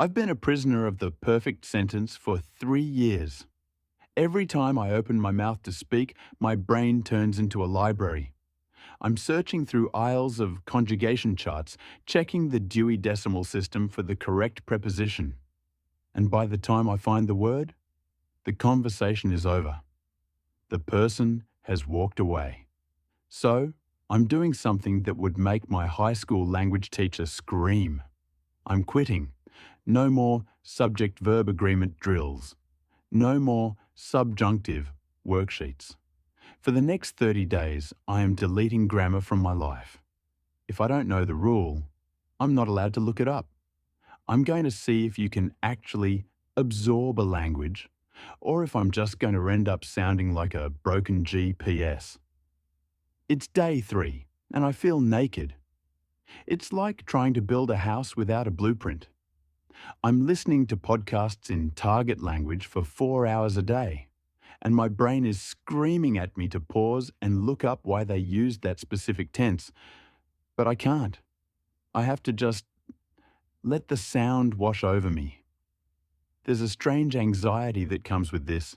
I've been a prisoner of the perfect sentence for 3 years. Every time I open my mouth to speak, my brain turns into a library. I'm searching through aisles of conjugation charts, checking the Dewey Decimal System for the correct preposition. And by the time I find the word, the conversation is over. The person has walked away. So, I'm doing something that would make my high school language teacher scream. I'm quitting. No more subject-verb agreement drills. No more subjunctive worksheets. For the next 30 days, I am deleting grammar from my life. If I don't know the rule, I'm not allowed to look it up. I'm going to see if you can actually absorb a language, or if I'm just going to end up sounding like a broken GPS. It's day 3, and I feel naked. It's like trying to build a house without a blueprint. I'm listening to podcasts in target language for 4 hours a day, and my brain is screaming at me to pause and look up why they used that specific tense, but I can't. I have to just let the sound wash over me. There's a strange anxiety that comes with this.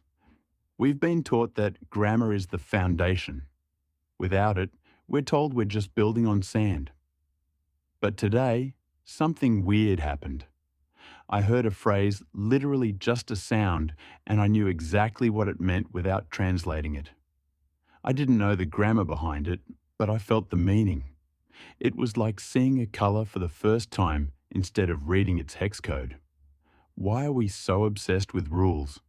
We've been taught that grammar is the foundation. Without it, we're told we're just building on sand. But today, something weird happened. I heard a phrase, literally just a sound, and I knew exactly what it meant without translating it. I didn't know the grammar behind it, but I felt the meaning. It was like seeing a color for the first time instead of reading its hex code. Why are we so obsessed with rules?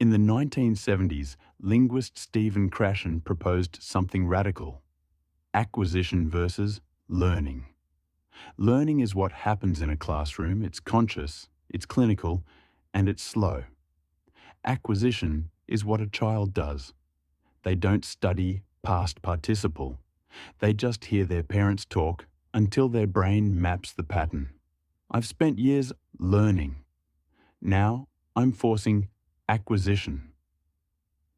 In the 1970s, linguist Stephen Krashen proposed something radical: acquisition versus learning. Learning is what happens in a classroom. It's conscious, it's clinical, and it's slow. Acquisition is what a child does. They don't study past participle. They just hear their parents talk until their brain maps the pattern. I've spent years learning. Now I'm forcing acquisition.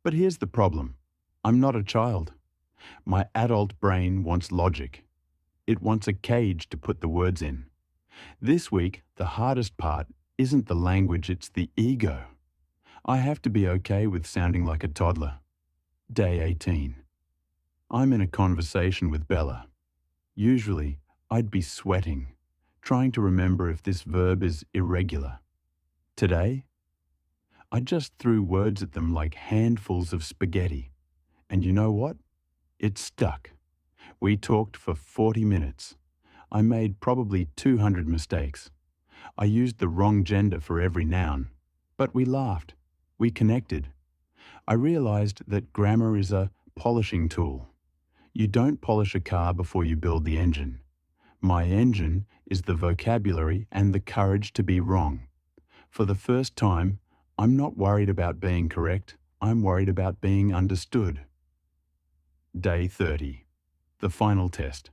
But here's the problem. I'm not a child. My adult brain wants logic. It wants a cage to put the words in. This week, the hardest part isn't the language, it's the ego. I have to be okay with sounding like a toddler. Day 18. I'm in a conversation with Bella. Usually, I'd be sweating, trying to remember if this verb is irregular. Today, I just threw words at them like handfuls of spaghetti. And you know what? It stuck. We talked for 40 minutes. I made probably 200 mistakes. I used the wrong gender for every noun. But we laughed. We connected. I realized that grammar is a polishing tool. You don't polish a car before you build the engine. My engine is the vocabulary and the courage to be wrong. For the first time, I'm not worried about being correct. I'm worried about being understood. Day 30. The final test.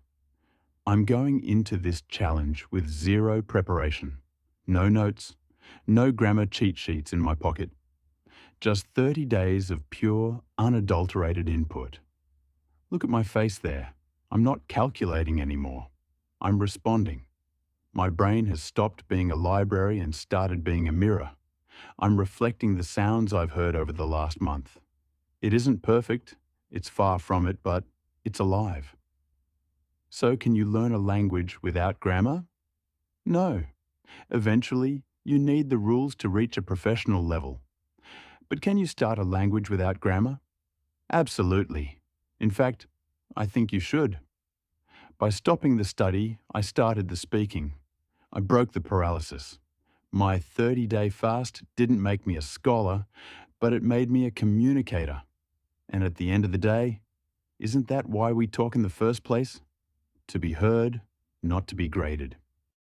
I'm going into this challenge with zero preparation. No notes, no grammar cheat sheets in my pocket. Just 30 days of pure, unadulterated input. Look at my face there. I'm not calculating anymore. I'm responding. My brain has stopped being a library and started being a mirror. I'm reflecting the sounds I've heard over the last month. It isn't perfect, it's far from it, but it's alive. So can you learn a language without grammar? No. Eventually, you need the rules to reach a professional level. But can you start a language without grammar? Absolutely. In fact, I think you should. By stopping the study, I started the speaking. I broke the paralysis. My 30-day fast didn't make me a scholar, but it made me a communicator. And at the end of the day, isn't that why we talk in the first place? To be heard, not to be graded.